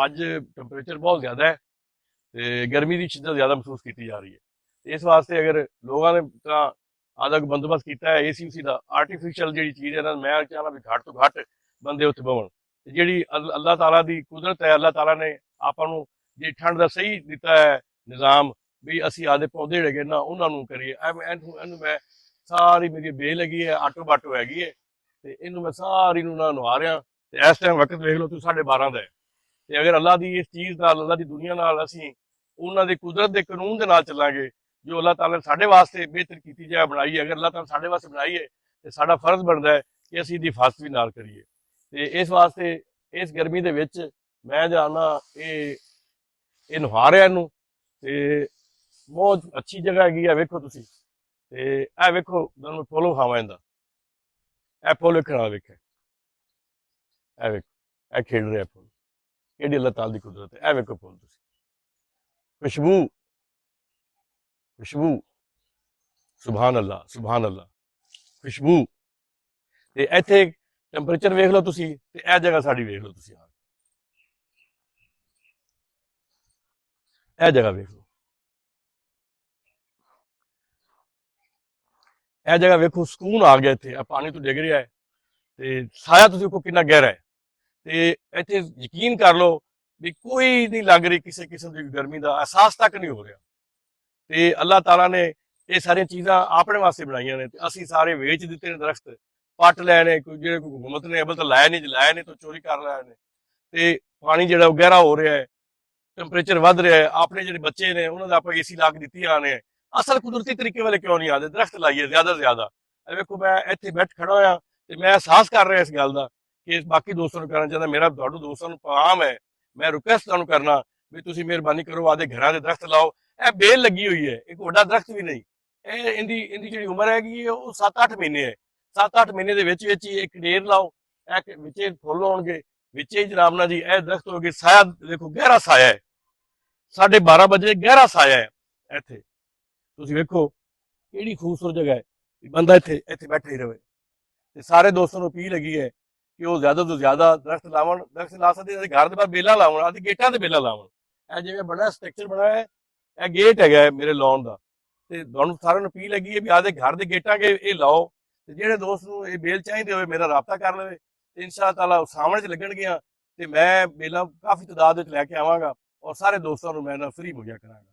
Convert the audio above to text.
ਅੱਜ ਟੈਂਪਰੇਚਰ ਬਹੁਤ ਜ਼ਿਆਦਾ ਹੈ ਤੇ ਗਰਮੀ ਦੀ ਸ਼ਿੱਦਤ ਜ਼ਿਆਦਾ ਮਹਿਸੂਸ ਕੀਤੀ ਜਾ ਰਹੀ ਹੈ। ਤੇ ਇਸ ਵਾਸਤੇ ਅਗਰ ਲੋਕਾਂ ਨੇ ਤਾਂ ਆਦਾ ਬੰਦੋਬਸਤ ਕੀਤਾ ਹੈ ਏਸੀ ਦਾ ਆਰਟੀਫਿਸ਼ਲ ਜਿਹੜੀ ਚੀਜ਼ ਹੈ ਨਾ, ਮੈਂ ਚਾਹਨਾ ਵੀ ਘੱਟ ਤੋਂ ਘੱਟ ਬੰਦੇ ਉੱਥੇ ਬਵਣ। ਤੇ ਜਿਹੜੀ ਅੱਲਾਹ ਤਾਲਾ ਦੀ ਕੁਦਰਤ ਹੈ, ਅੱਲਾਹ ਤਾਲਾ ਨੇ ਆਪਾਂ ਨੂੰ ਜੇ ਠੰਡ ਦਾ ਸਹੀ ਦਿੱਤਾ ਹੈ ਨਿਜ਼ਾਮ, ਵੀ ਅਸੀਂ ਆਦੇ ਪੌਦੇ ਜਿਹੜੇ ਨਾ ਉਹਨਾਂ ਨੂੰ ਕਰੀਏ। ਇਹਨੂੰ ਮੈਂ ਸਾਰੀ ਮੇਰੀ ਬੇਲ ਹੈਗੀ ਹੈ, ਆਟੋ ਬਾਟੋ ਹੈਗੀ ਹੈ, ਤੇ ਇਹਨੂੰ ਮੈਂ ਸਾਰੀ ਨੂੰ ਨਾ ਨਵਾ ਰਿਹਾ। ਤੇ ਇਸ ਟਾਈਮ ਵਕਤ ਵੇਖ ਲਓ ਤੁਸੀਂ 12:30 ਦਾ ਹੈ। ਤੇ ਅਗਰ ਅੱਲਾਹ ਦੀ ਇਸ ਚੀਜ਼ ਨਾਲ, ਅੱਲਾਹ ਦੀ ਦੁਨੀਆ ਨਾਲ ਅਸੀਂ ਉਹਨਾਂ ਦੀ ਕੁਦਰਤ ਦੇ ਕਾਨੂੰਨ ਦੇ ਨਾਲ ਚੱਲਾਂਗੇ, ਜੋ ਅੱਲਾਹ ਤਾਲਾ ਨੇ ਸਾਡੇ ਵਾਸਤੇ ਬਿਹਤਰ ਕੀਤੀ ਜਾਏ ਬਣਾਈ ਹੈ, ਅਗਰ ਅੱਲਾਹ ਤਾਲਾ ਸਾਡੇ ਵਾਸਤੇ ਬਣਾਈ ਹੈ ਤੇ ਸਾਡਾ ਫਰਜ਼ ਬਣਦਾ ਹੈ ਕਿ ਅਸੀਂ ਇਹਦੀ ਹਿਫਾਜ਼ਤ ਵੀ ਨਾਲ ਕਰੀਏ। ਤੇ ਇਸ ਵਾਸਤੇ ਇਸ ਗਰਮੀ ਦੇ ਵਿੱਚ ਮੈਂ ਜਾਣਾ ਇਹ ਨਹਾ ਰਿਹਾ ਇਹਨੂੰ। ਤੇ ਬਹੁਤ ਅੱਛੀ ਜਗ੍ਹਾ ਹੈਗੀ ਆ, ਵੇਖੋ ਤੁਸੀਂ। ਤੇ ਇਹ ਵੇਖੋ ਤੁਹਾਨੂੰ ਫੁੱਲ ਖਾਵਾਂ ਇਹਦਾ, ਇਹ ਫੁੱਲ ਵੇਖਣ ਵਾਲਾ ਵੇਖਿਆ, ਇਹ ਵੇਖੋ ਇਹ ਖੇਡ ਰਿਹਾ ਫੁੱਲ, ਕਿਹੜੀ ਅੱਲਾਹ ਤਾਲਾ ਦੀ ਕੁਦਰਤ ਹੈ। ਇਹ ਵੇਖੋ ਫੁੱਲ ਤੁਸੀਂ, ਖੁਸ਼ਬੂ ਖੁਸ਼ਬੂ, ਸੁਭਾਨ ਅੱਲਾਹ ਸੁਭਾਨ ਅੱਲਾਹ, ਖੁਸ਼ਬੂ। ਤੇ ਇੱਥੇ ਟੈਂਪਰੇਚਰ ਵੇਖ ਲਓ ਤੁਸੀਂ, ਤੇ ਇਹ ਜਗ੍ਹਾ ਸਾਡੀ ਵੇਖ ਲਓ ਤੁਸੀਂ, ਇਹ ਜਗ੍ਹਾ ਵੇਖ ਲਓ, ਇਹ ਜਗ੍ਹਾ ਵੇਖੋ, ਸਕੂਨ ਆ ਗਿਆ ਇੱਥੇ। ਪਾਣੀ ਤੋਂ ਡਿੱਗ ਰਿਹਾ ਹੈ ਤੇ ਸਾਇਆ ਤੁਸੀਂ ਦੇਖੋ ਕਿੰਨਾ ਗਹਿਰਾ ਹੈ। ਤੇ ਇੱਥੇ ਯਕੀਨ ਕਰ ਲਓ ਵੀ ਕੋਈ ਨਹੀਂ ਲੱਗ ਰਹੀ, ਕਿਸੇ ਕਿਸਮ ਦੀ ਗਰਮੀ ਦਾ ਅਹਿਸਾਸ ਤੱਕ ਨਹੀਂ ਹੋ ਰਿਹਾ। ਤੇ ਅੱਲਾਹ ਤਾਲਾ ਨੇ ਇਹ ਸਾਰੀਆਂ ਚੀਜ਼ਾਂ ਆਪਣੇ ਵਾਸਤੇ ਬਣਾਈਆਂ ਨੇ, ਤੇ ਅਸੀਂ ਸਾਰੇ ਵੇਚ ਦਿੱਤੇ ਨੇ, ਦਰਖਤ ਪੱਟ ਲਏ ਨੇ। ਕੋਈ ਜਿਹੜੇ ਹਕੂਮਤ ਨੇ ਅਬਲ ਤਾਂ ਲਾਇਆ ਨਹੀਂ ਤਾਂ ਚੋਰੀ ਕਰ ਲਏ ਨੇ। ਤੇ ਪਾਣੀ ਜਿਹੜਾ ਉਹ ਗਹਿਰਾ ਹੋ ਰਿਹਾ ਹੈ, ਟੈਂਪਰੇਚਰ ਵੱਧ ਰਿਹਾ ਹੈ। ਆਪਣੇ ਜਿਹੜੇ ਬੱਚੇ ਨੇ ਉਹਨਾਂ ਦਾ ਆਪਾਂ ਏਸੀ ਲਾ ਕੇ ਦਿੱਤੀਆਂ ਨੇ। ਅਸਲ ਕੁਦਰਤੀ ਤਰੀਕੇ ਵਾਲੇ ਕਿਉਂ ਨਹੀਂ ਆਦੇ? ਦਰਖਤ ਲਾਈਏ ਜ਼ਿਆਦਾ ਤੋਂ ਜ਼ਿਆਦਾ। ਵੇਖੋ ਮੈਂ ਇੱਥੇ ਬੈਠ ਖੜਾ ਹੋਇਆ ਤੇ ਮੈਂ ਅਹਿਸਾਸ ਕਰ ਰਿਹਾ ਇਸ ਗੱਲ ਦਾ ਕਿ ਬਾਕੀ ਦੋਸਤਾਂ ਨੂੰ ਕਰਨਾ ਚਾਹੁੰਦਾ। ਮੇਰਾ ਤੁਹਾਡੇ ਦੋਸਤਾਂ ਨੂੰ ਪੈਗਾਮ ਹੈ, ਮੈਂ ਰਿਕੁਐਸਟ ਤੁਹਾਨੂੰ ਕਰਨਾ ਵੀ ਤੁਸੀਂ ਮਿਹਰਬਾਨੀ ਕਰੋ, ਆਦੇ ਘਰਾਂ ਦੇ ਦਰਖਤ ਲਾਓ। ਇਹ ਬੇਲ ਲੱਗੀ ਹੋਈ ਹੈ, ਇੱਕ ਵੱਡਾ ਦਰਖਤ ਵੀ ਨਹੀਂ। ਇਹਦੀ ਜਿਹੜੀ ਉਮਰ ਹੈਗੀ ਹੈ ਉਹ 7-8 ਮਹੀਨੇ ਹੈ। 7-8 ਮਹੀਨੇ ਦੇ ਵਿੱਚ ਵਿੱਚ ਹੀ ਇੱਕ ਢੇਰ ਲਾਓ, ਇਹ ਵਿੱਚੇ ਫੁੱਲ ਆਉਣਗੇ, ਵਿੱਚੇ ਹੀ ਜਨਾਬ ਨਾਲ ਜੀ ਇਹ ਦਰਖਤ ਹੋ ਗਏ। ਸਾਇਆ ਦੇਖੋ, ਗਹਿਰਾ ਸਾਇਆ ਹੈ, 12:30 ਵਜੇ ਗਹਿਰਾ ਸਾਇਆ ਹੈ ਇੱਥੇ। ਤੁਸੀਂ ਵੇਖੋ ਕਿਹੜੀ ਖੂਬਸੂਰਤ ਜਗ੍ਹਾ ਹੈ, ਬੰਦਾ ਇੱਥੇ ਬੈਠਾ ਹੀ ਰਵੇ। ਤੇ ਸਾਰੇ ਦੋਸਤਾਂ ਨੂੰ ਅਪੀਲ ਹੈਗੀ ਹੈ ਕਿ ਉਹ ਜ਼ਿਆਦਾ ਤੋਂ ਜ਼ਿਆਦਾ ਦਰਖਤ ਲਾਵਣ। ਦਰਖਤ ਲਾ ਸਕਦੇ, ਘਰ ਦੇ ਬਾਹਰ ਬੇਲਾਂ ਲਾਵਣ, ਆਦਿ ਗੇਟਾਂ ਤੇ ਬੇਲਾਂ ਲਾਵਣ। ਇਹ ਜਿਵੇਂ ਬੜਾ ਸਟਰਕਚਰ ਬਣਾਇਆ ਹੈ, ਇਹ ਗੇਟ ਹੈਗਾ ਮੇਰੇ ਲਾਉਣ ਦਾ। ਤੇ ਤੁਹਾਨੂੰ ਸਾਰਿਆਂ ਨੂੰ ਅਪੀਲ ਹੈਗੀ ਹੈ ਵੀ ਆਦੇ ਘਰ ਦੇ ਗੇਟਾਂ ਕੇ ਇਹ ਲਾਓ। ਤੇ ਜਿਹੜੇ ਦੋਸਤ ਨੂੰ ਇਹ ਬੇਲ ਚਾਹੀਦੇ ਹੋਵੇ ਮੇਰਾ ਰਾਬਤਾ ਕਰ ਲਵੇ, ਤੇ ਇਨਸ਼ਾ ਤਾਲਾ ਸਾਹਮਣੇ ਚ ਲੱਗਣਗੀਆਂ ਤੇ ਮੈਂ ਬੇਲਾਂ ਕਾਫੀ ਤਾਦਾਦ ਵਿੱਚ ਲੈ ਕੇ ਆਵਾਂਗਾ ਔਰ ਸਾਰੇ ਦੋਸਤਾਂ ਨੂੰ ਮੈਂ ਨਾ ਫ੍ਰੀ ਮੁਹੱਈਆ ਕਰਾਂਗਾ।